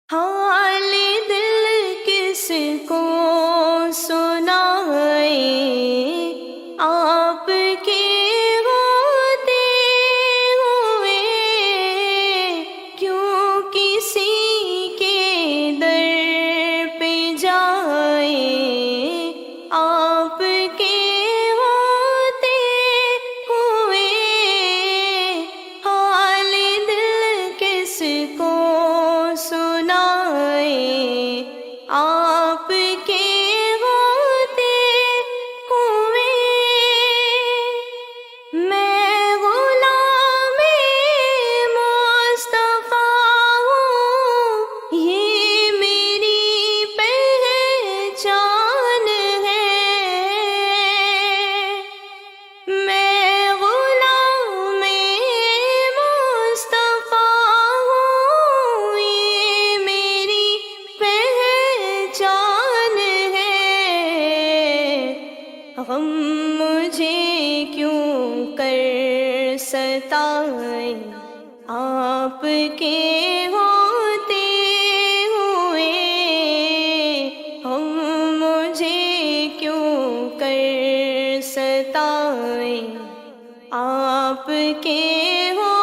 حال دل کس کو سنائے، آپ کے ہوتے ہوئے کیوں کسی کے در پہ جائے، آپ کے ہوتے ہوئے حال دل کس کو سنائے، آپ کے ہوتے ہوئے۔ میں غلام مصطفیٰ ہوں، یہ میری پہچان ہے۔ میں غلام مصطفیٰ ہوں، یہ میری پہچان ہے۔ غم مجھے کیوں کر ستائے، آپ کے ہوتے ہوئے غم مجھے کیوں کر ستائے، آپ کے ہوتے